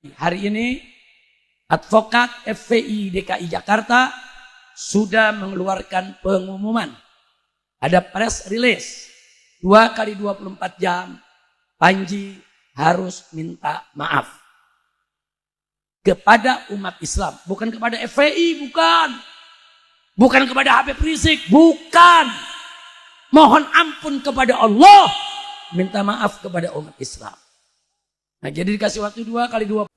Hari ini advokat FPI DKI Jakarta sudah mengeluarkan pengumuman. Ada press release 2 kali 24 jam Panji harus minta maaf kepada umat Islam, bukan kepada FPI, bukan kepada Habib Rizik, bukan. Mohon ampun kepada Allah, minta maaf kepada umat Islam. Nah, jadi dikasih waktu 2 kali 20.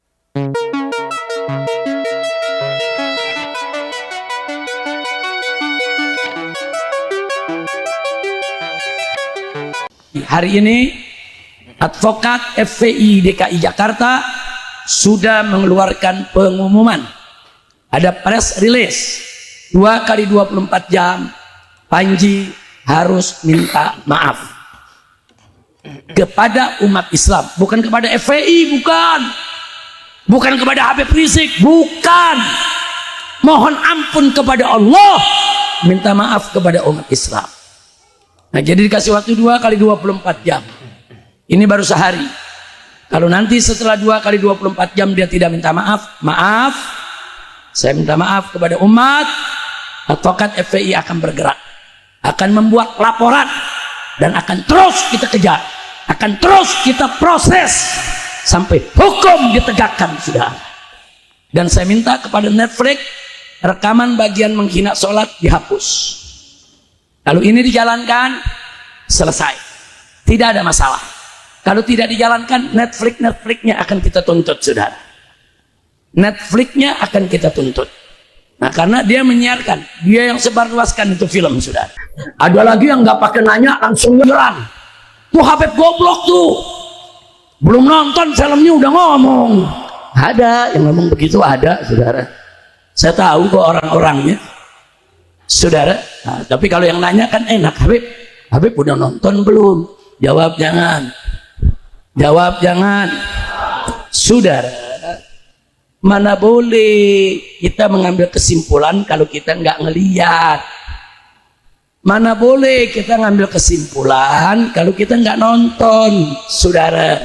Hari ini advokat FPI DKI Jakarta sudah mengeluarkan pengumuman. Ada press release 2 kali 24 jam Panji harus minta maaf kepada umat Islam, bukan kepada FPI, bukan kepada Habib Rizik, bukan. Mohon ampun kepada Allah, minta maaf kepada umat Islam. Nah, jadi dikasih waktu 2 kali 24 jam. Ini baru sehari. Kalau nanti setelah 2 kali 24 jam dia tidak minta maaf, saya minta maaf kepada umat. Advokat FPI akan bergerak, akan membuat laporan, dan akan terus kita kejar, akan terus kita proses sampai hukum ditegakkan, sudah. Dan saya minta kepada Netflix, rekaman bagian menghina sholat dihapus. Kalau ini dijalankan, selesai, tidak ada masalah. Kalau tidak dijalankan, Netflix-nya akan kita tuntut, saudara. Netflix-nya akan kita tuntut. Nah, karena dia menyiarkan, dia yang sebarluaskan itu film, saudara. Ada lagi yang nggak pakai nanya, langsung nyerang. Tuh Habib goblok tuh, belum nonton filmnya udah ngomong. Ada yang ngomong begitu, ada, saudara. Saya tahu kok orang-orangnya, saudara. Nah, tapi kalau yang nanya kan enak, Habib udah nonton belum? Jawab jangan. Jawab jangan. Saudara, mana boleh kita mengambil kesimpulan kalau kita nggak ngeliat. Mana boleh kita ngambil kesimpulan kalau kita nggak nonton, saudara.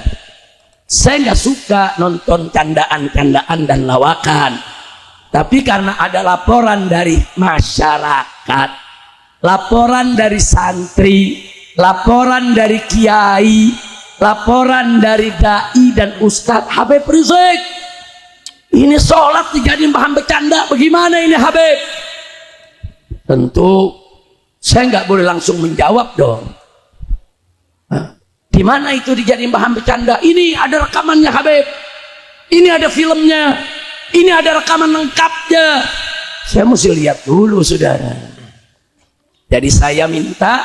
Saya nggak suka nonton candaan-candaan dan lawakan. Tapi karena ada laporan dari masyarakat, laporan dari santri, laporan dari kiai, laporan dari dai dan ustadz Habib Rizik, ini sholat dijadiin bahan bercanda, bagaimana ini Habib? Tentu saya nggak boleh langsung menjawab dong. Di mana itu dijadiin bahan bercanda? Ini ada rekamannya Habib, ini ada filmnya, ini ada rekaman lengkapnya. Saya mesti lihat dulu, saudara. Jadi saya minta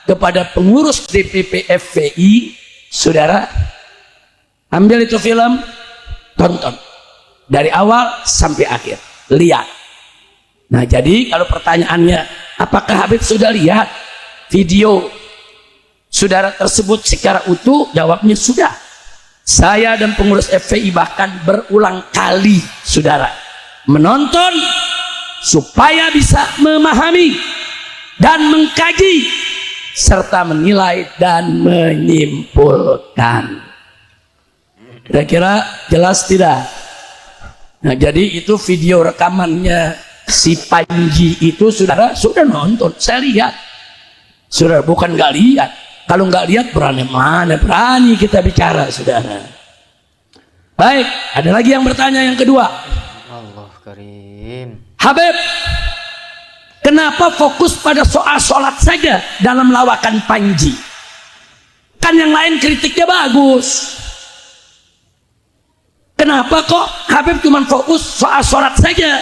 kepada pengurus DPP FPI, saudara, ambil itu film, tonton dari awal sampai akhir, lihat. Nah, jadi kalau pertanyaannya, apakah Habib sudah lihat video saudara tersebut secara utuh? Jawabnya sudah. Saya dan pengurus FPI bahkan berulang kali, saudara, menonton supaya bisa memahami dan mengkaji serta menilai dan menyimpulkan. Kira-kira jelas tidak? Nah, jadi itu video rekamannya si Panji itu, saudara sudah nonton, saya lihat, saudara, bukan nggak lihat. Kalau nggak lihat berani mana berani kita bicara, saudara. Baik, ada lagi yang bertanya yang kedua. Allah Karim. Habib, kenapa fokus pada soal sholat saja dalam lawakan Panji? Kan yang lain kritiknya bagus. Kenapa kok Habib cuma fokus soal sholat saja?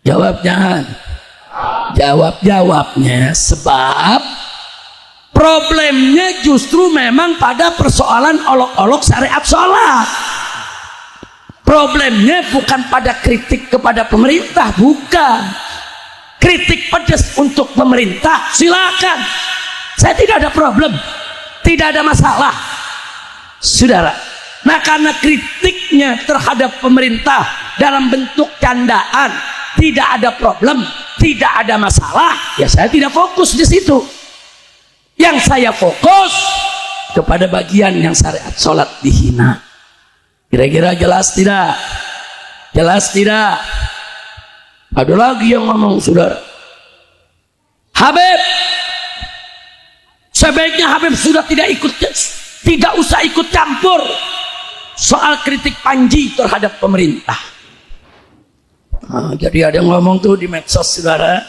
Jawab jangan. Jawabnya sebab problemnya justru memang pada persoalan olok-olok syariat sholat. Problemnya bukan pada kritik kepada pemerintah, bukan. Kritik pedas untuk pemerintah, silakan. Saya tidak ada problem, tidak ada masalah, saudara. Nah, karena kritiknya terhadap pemerintah dalam bentuk candaan, tidak ada problem, tidak ada masalah, ya saya tidak fokus di situ. Yang saya fokus kepada bagian yang syariat sholat dihina. Kira-kira jelas tidak? Jelas tidak? Ada lagi yang ngomong, saudara. Habib, sebaiknya Habib sudah tidak usah ikut campur soal kritik Panji terhadap pemerintah. Nah, jadi ada yang ngomong tuh di medsos, saudara,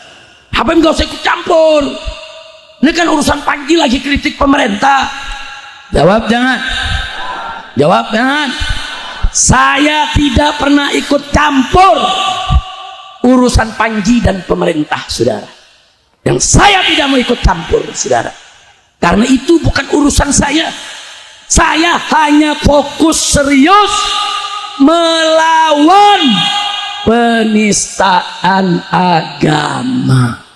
Habib gak usah ikut campur, ini kan urusan Panji lagi kritik pemerintah. Jawab jangan. Jawab jangan. Saya tidak pernah ikut campur urusan Panji dan pemerintah, saudara. Yang saya tidak mau ikut campur, saudara, karena itu bukan urusan saya. Saya hanya fokus serius melawan penistaan agama.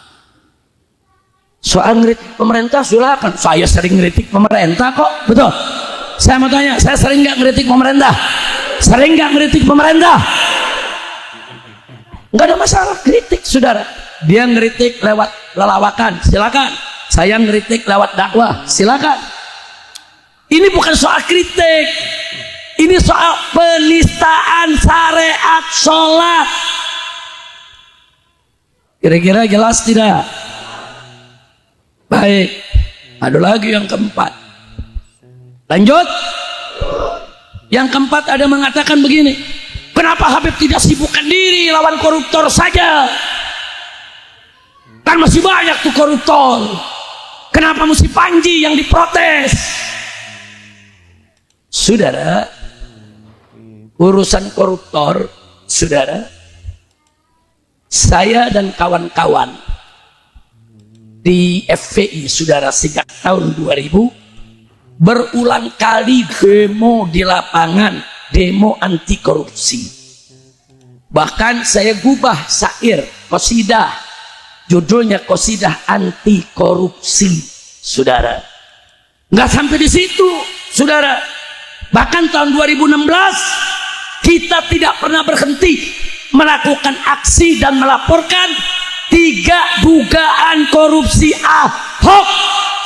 Soal ngeritik pemerintah silakan, saya sering ngeritik pemerintah kok, betul. Saya mau tanya, saya sering nggak ngeritik pemerintah? Sering nggak ngeritik pemerintah? Nggak ada masalah kritik, saudara. Dia ngeritik lewat lelawakan, silakan. Saya ngeritik lewat dakwah, silakan. Ini bukan soal kritik, ini soal penistaan syariat sholat. Kira-kira jelas tidak? Baik, ada lagi yang keempat. Lanjut. Yang keempat ada mengatakan begini, kenapa Habib tidak sibukkan diri lawan koruptor saja? Kan masih banyak tuh koruptor. Kenapa mesti Panji yang diprotes? Saudara, urusan koruptor, saudara, saya dan kawan-kawan di FPI, saudara, sejak tahun 2000 berulang kali demo di lapangan, demo anti korupsi. Bahkan saya gubah syair qasidah, judulnya qasidah anti korupsi, saudara. Nggak sampai di situ, saudara. Bahkan tahun 2016 kita tidak pernah berhenti melakukan aksi dan melaporkan 3 dugaan korupsi Ahok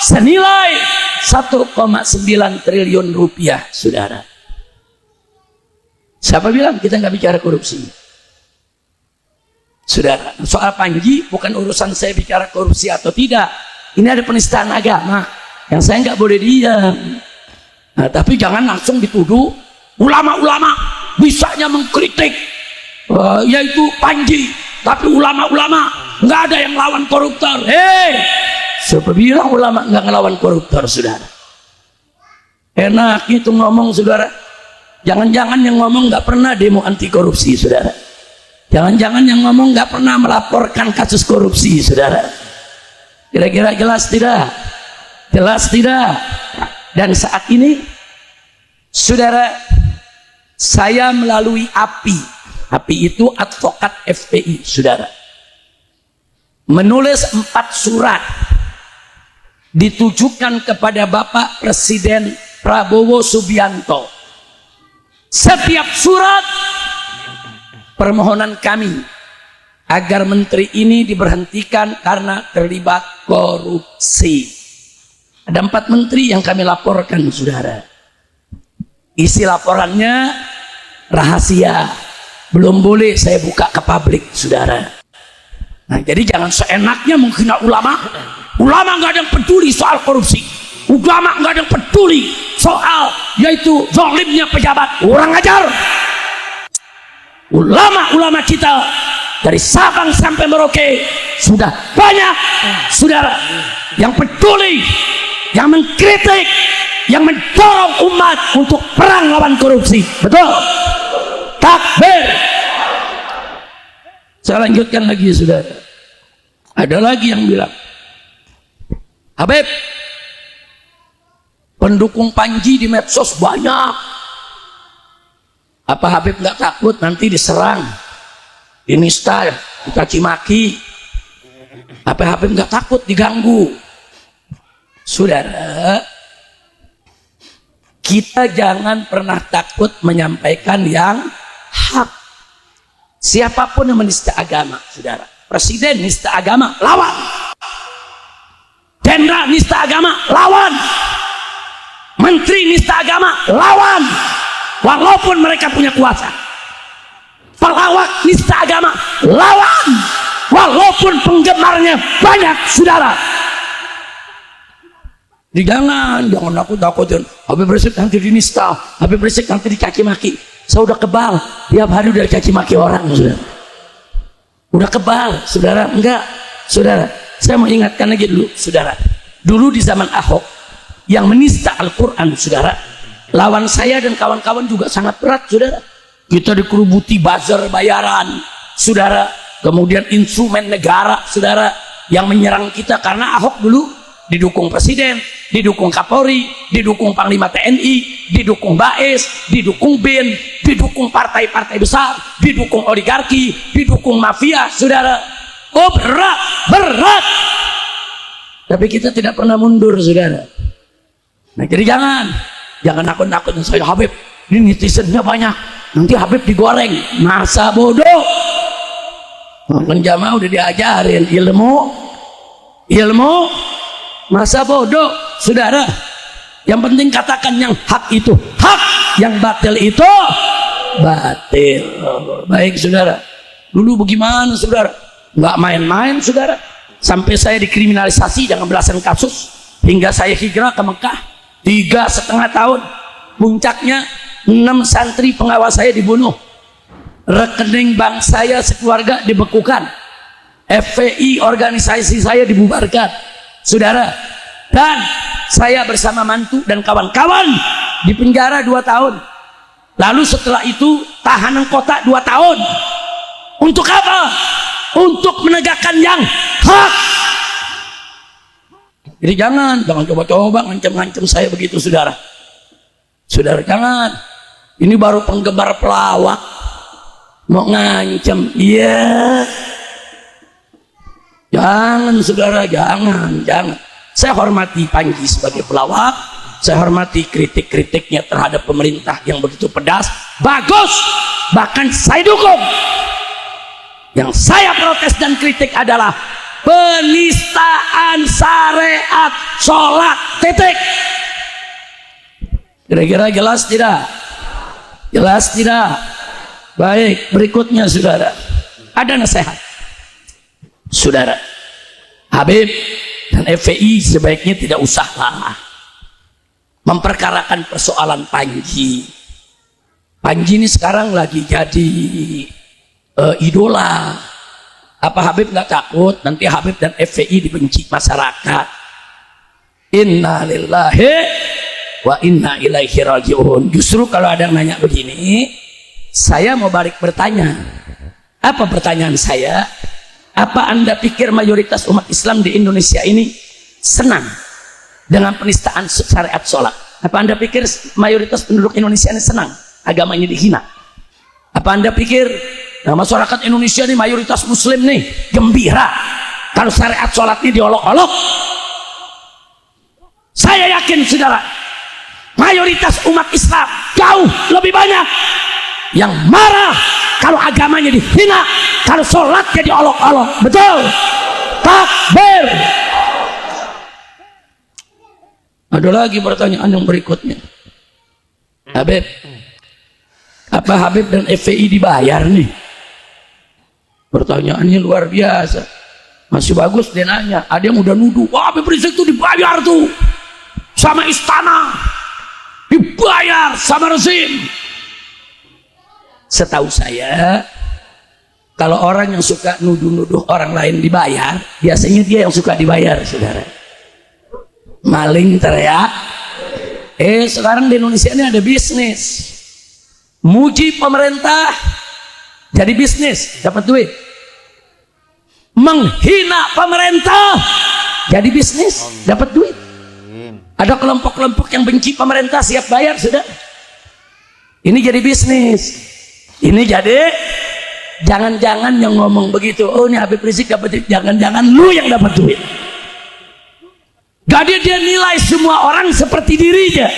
senilai 1,9 triliun rupiah, saudara. Siapa bilang kita nggak bicara korupsi? Saudara, soal Panji bukan urusan saya bicara korupsi atau tidak. Ini ada penistaan agama yang saya nggak boleh diam. Nah, tapi jangan langsung dituduh ulama-ulama bisanya mengkritik yaitu Panji, tapi ulama-ulama nggak ada yang lawan koruptor. Siapa bilang ulama nggak ngelawan koruptor, saudara? Enak itu ngomong, saudara. Jangan-jangan yang ngomong nggak pernah demo anti korupsi, saudara. Jangan-jangan yang ngomong nggak pernah melaporkan kasus korupsi, saudara. Kira-kira jelas tidak? Jelas tidak? Dan saat ini, saudara, saya melalui API. API itu advokat FPI, saudara, menulis 4 surat ditujukan kepada Bapak Presiden Prabowo Subianto. Setiap surat permohonan kami agar menteri ini diberhentikan karena terlibat korupsi. Ada 4 menteri yang kami laporkan, saudara. Isi laporannya rahasia, belum boleh saya buka ke publik, saudara. Nah, jadi jangan seenaknya menghina ulama. Ulama nggak ada yang peduli soal korupsi. Ulama nggak ada yang peduli soal yaitu zalimnya pejabat. Kurang ajar. Ulama-ulama kita dari Sabang sampai Merauke sudah banyak, saudara, yang peduli, yang mengkritik, yang mendorong umat untuk perang lawan korupsi. Betul? Takbir. Saya lanjutkan lagi, saudara. Ada lagi yang bilang, Habib, pendukung Panji di medsos banyak. Apa Habib nggak takut nanti diserang, dinista, dicaci maki? Apa Habib nggak takut diganggu? Saudara, kita jangan pernah takut menyampaikan yang hak. Siapapun yang menista agama, saudara, presiden nista agama, lawan. Jenderal nista agama, lawan. Menteri nista agama, lawan. walaupun mereka punya kuasa. Pelawak nista agama lawan walaupun penggemarnya banyak, saudara. Jangan takut-takutin. Habib Rizik nanti dinista, Habib Rizik nanti dicaci maki. Saya udah kebal tiap hari udah caci maki orang, saudara. Udah kebal, saudara. Enggak, saudara. Saya mau ingatkan lagi dulu, saudara. Dulu di zaman Ahok yang menista Al-Quran, saudara, lawan saya dan kawan-kawan juga sangat berat, saudara. Kita dikerubuti buzzer bayaran, saudara. Kemudian instrumen negara, saudara, yang menyerang kita karena Ahok dulu didukung presiden, didukung Kapolri, didukung Panglima TNI, didukung BAES, didukung BIN, didukung partai-partai besar, didukung oligarki, didukung mafia, saudara. Oh, berat. Tapi kita tidak pernah mundur, saudara. Nah, jadi jangan nakut-nakutin saya, Habib. Ini netizennya banyak, nanti Habib digoreng. Masa bodoh. Kan jamaah udah diajarin ilmu. Masa bodoh, saudara. Yang penting katakan yang hak itu hak, yang batil itu batil. Baik, saudara. Dulu bagaimana, saudara? Nggak main-main, saudara. Sampai saya dikriminalisasi dengan belasan kasus, hingga saya hijrah ke Mekah 3,5 tahun. Puncaknya 6 santri pengawas saya dibunuh, rekening bank saya sekeluarga dibekukan, FPI organisasi saya dibubarkan, saudara. Dan saya bersama mantu dan kawan-kawan di penjara 2 tahun. Lalu setelah itu tahanan kota 2 tahun. Untuk apa? Untuk menegakkan yang hak. Jadi jangan coba-coba ngancam-ngancam saya begitu, saudara. Saudara, jangan. Ini baru penggemar pelawak mau ngancam. Iya. Jangan, saudara, jangan. Saya hormati Panji sebagai pelawak, saya hormati kritik-kritiknya terhadap pemerintah yang begitu pedas, bagus, bahkan saya dukung. Yang saya protes dan kritik adalah penistaan syariat sholat, titik. Kira-kira jelas tidak? Jelas tidak? Baik, berikutnya, saudara, ada nasihat, saudara. Habib dan FPI sebaiknya tidak usahlah memperkarakan persoalan Panji. Panji ini sekarang lagi jadi idola. Apa Habib nggak takut nanti Habib dan FPI dibenci masyarakat? Inna lillahi wa inna ilaihi rajiun. Justru kalau ada yang nanya begini, saya mau balik bertanya. Apa pertanyaan saya? Apa Anda pikir mayoritas umat Islam di Indonesia ini senang dengan penistaan syariat sholat? Apa Anda pikir mayoritas penduduk Indonesia ini senang agamanya dihina? Apa Anda pikir masyarakat Indonesia ini mayoritas muslim nih gembira kalau syariat sholat ini diolok-olok? Saya yakin, saudara, mayoritas umat Islam jauh lebih banyak yang marah kalau agamanya dihina, kalau sholatnya diolok-olok. Betul? Takbir. Ada lagi pertanyaan yang berikutnya, Habib, apa Habib dan FPI dibayar nih? Pertanyaannya luar biasa. Masih bagus dia nanya. Ada yang udah nuduh, wah, Habib Rizik tuh dibayar tuh sama istana, dibayar sama rezim. Setahu saya, kalau orang yang suka nuduh-nuduh orang lain dibayar, biasanya dia yang suka dibayar, saudara. Maling teriak. Sekarang di Indonesia ini ada bisnis. Muji pemerintah jadi bisnis, dapat duit. Menghina pemerintah jadi bisnis, dapat duit. Ada kelompok-kelompok yang benci pemerintah siap bayar, sudah. Ini jadi bisnis. Ini jadi, jangan-jangan yang ngomong begitu, oh ini Habib Rizik dapat duit, jangan-jangan lu yang dapat duit. Jadi dia nilai semua orang seperti dirinya.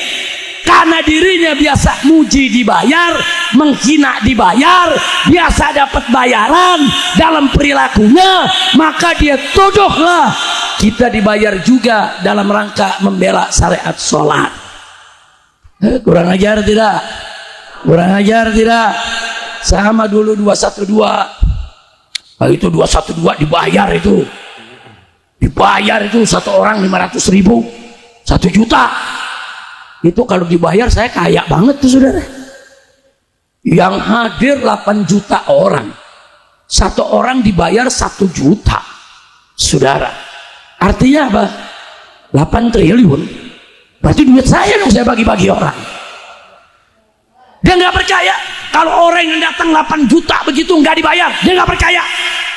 Karena dirinya biasa muji dibayar, menghina dibayar, biasa dapat bayaran dalam perilakunya, maka dia tuduhlah kita dibayar juga dalam rangka membela syariat sholat. Kurang ajar tidak? Kurang ajar tidak? Sama dulu 212. Kalau itu 212 dibayar itu. Dibayar itu satu orang 500.000, 1 juta. Itu kalau dibayar saya kaya banget tuh saudara. Yang hadir 8 juta orang, satu orang dibayar 1 juta, saudara. Artinya apa? 8 triliun. Berarti duit saya dong, saya bagi-bagi orang. Dia nggak percaya kalau orang yang datang 8 juta begitu nggak dibayar. Dia nggak percaya.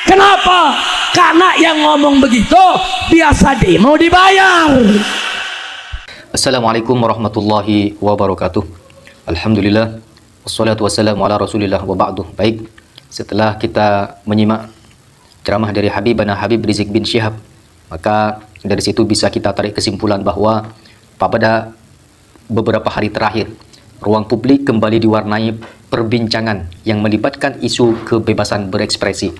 Kenapa? Karena yang ngomong begitu biasa demo dibayar. Assalamualaikum warahmatullahi wabarakatuh. Alhamdulillah, wassalatu wassalamu ala rasulillah wa ba'du. Baik, setelah kita menyimak ceramah dari Habibana Habib Rizik bin Syihab, maka dari situ bisa kita tarik kesimpulan bahwa pada beberapa hari terakhir ruang publik kembali diwarnai perbincangan yang melibatkan isu kebebasan berekspresi,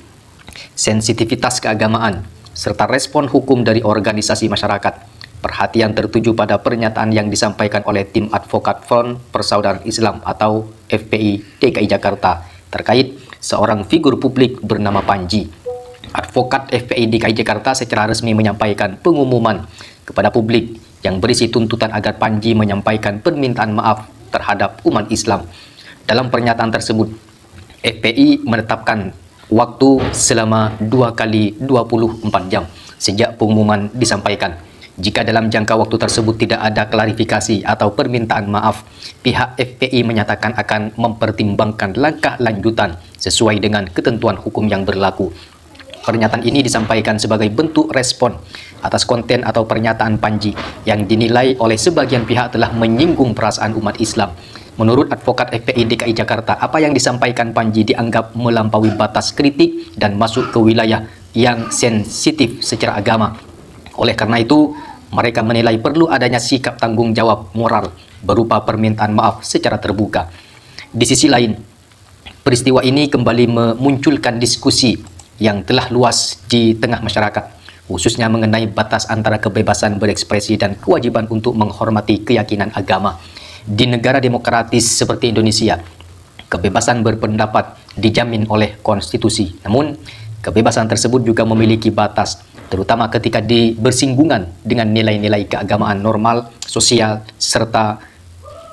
sensitivitas keagamaan, serta respon hukum dari organisasi masyarakat. Perhatian tertuju pada pernyataan yang disampaikan oleh tim advokat Front Persaudaraan Islam atau FPI DKI Jakarta terkait seorang figur publik bernama Panji. Advokat FPI DKI Jakarta secara resmi menyampaikan pengumuman kepada publik yang berisi tuntutan agar Panji menyampaikan permintaan maaf terhadap umat Islam. Dalam pernyataan tersebut, FPI menetapkan waktu selama 2 kali 24 jam sejak pengumuman disampaikan. Jika dalam jangka waktu tersebut tidak ada klarifikasi atau permintaan maaf, pihak FPI menyatakan akan mempertimbangkan langkah lanjutan sesuai dengan ketentuan hukum yang berlaku. Pernyataan ini disampaikan sebagai bentuk respon atas konten atau pernyataan Panji yang dinilai oleh sebagian pihak telah menyinggung perasaan umat Islam. Menurut advokat FPI DKI Jakarta, apa yang disampaikan Panji dianggap melampaui batas kritik dan masuk ke wilayah yang sensitif secara agama. Oleh karena itu, mereka menilai perlu adanya sikap tanggung jawab moral berupa permintaan maaf secara terbuka. Di sisi lain, peristiwa ini kembali memunculkan diskusi yang telah luas di tengah masyarakat, khususnya mengenai batas antara kebebasan berekspresi dan kewajiban untuk menghormati keyakinan agama. Di negara demokratis seperti Indonesia, kebebasan berpendapat dijamin oleh konstitusi. Namun, kebebasan tersebut juga memiliki batas, terutama ketika bersinggungan dengan nilai-nilai keagamaan normal, sosial, serta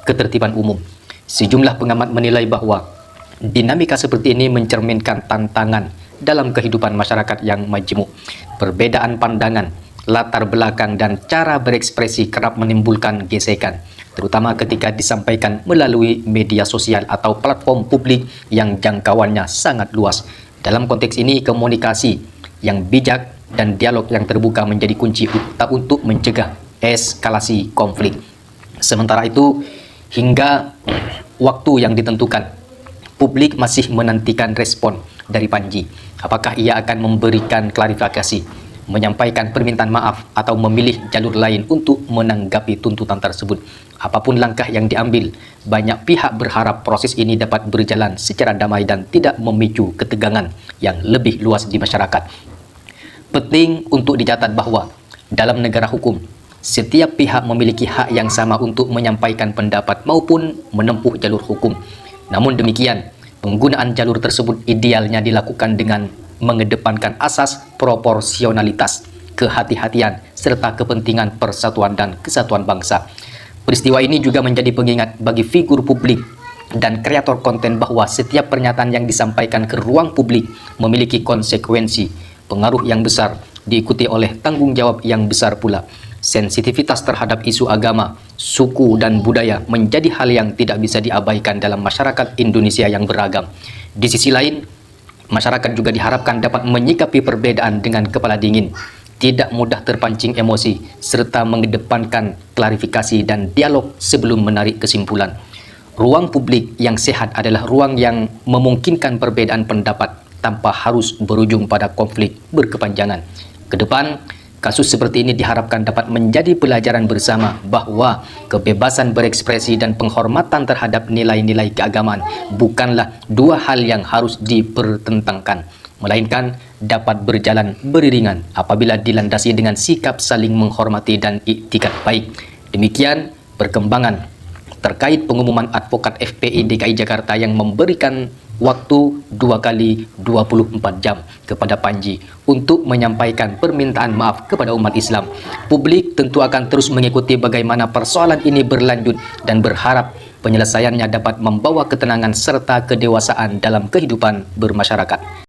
ketertiban umum. Sejumlah pengamat menilai bahwa dinamika seperti ini mencerminkan tantangan dalam kehidupan masyarakat yang majemuk. Perbedaan pandangan, latar belakang, dan cara berekspresi kerap menimbulkan gesekan, terutama ketika disampaikan melalui media sosial atau platform publik yang jangkauannya sangat luas. Dalam konteks ini, komunikasi yang bijak dan dialog yang terbuka menjadi kunci untuk mencegah eskalasi konflik. Sementara itu, hingga waktu yang ditentukan, publik masih menantikan respon dari Panji. Apakah ia akan memberikan klarifikasi, menyampaikan permintaan maaf, atau memilih jalur lain untuk menanggapi tuntutan tersebut? Apapun langkah yang diambil, banyak pihak berharap proses ini dapat berjalan secara damai dan tidak memicu ketegangan yang lebih luas di masyarakat. Penting untuk dicatat bahwa dalam negara hukum, setiap pihak memiliki hak yang sama untuk menyampaikan pendapat maupun menempuh jalur hukum. Namun demikian, penggunaan jalur tersebut idealnya dilakukan dengan mengedepankan asas proporsionalitas, kehati-hatian, serta kepentingan persatuan dan kesatuan bangsa. Peristiwa ini juga menjadi pengingat bagi figur publik dan kreator konten bahwa setiap pernyataan yang disampaikan ke ruang publik memiliki konsekuensi, pengaruh yang besar, diikuti oleh tanggung jawab yang besar pula. Sensitivitas terhadap isu agama, suku, dan budaya menjadi hal yang tidak bisa diabaikan dalam masyarakat Indonesia yang beragam. Di sisi lain, masyarakat juga diharapkan dapat menyikapi perbedaan dengan kepala dingin, tidak mudah terpancing emosi, serta mengedepankan klarifikasi dan dialog sebelum menarik kesimpulan. Ruang publik yang sehat adalah ruang yang memungkinkan perbedaan pendapat tanpa harus berujung pada konflik berkepanjangan. Ke depan, kasus seperti ini diharapkan dapat menjadi pelajaran bersama bahwa kebebasan berekspresi dan penghormatan terhadap nilai-nilai keagamaan bukanlah dua hal yang harus dipertentangkan, melainkan dapat berjalan beriringan apabila dilandasi dengan sikap saling menghormati dan iktikad baik. Demikian perkembangan terkait pengumuman advokat FPI DKI Jakarta yang memberikan waktu 2 kali 24 jam kepada Panji untuk menyampaikan permintaan maaf kepada umat Islam. Publik tentu akan terus mengikuti bagaimana persoalan ini berlanjut dan berharap penyelesaiannya dapat membawa ketenangan serta kedewasaan dalam kehidupan bermasyarakat.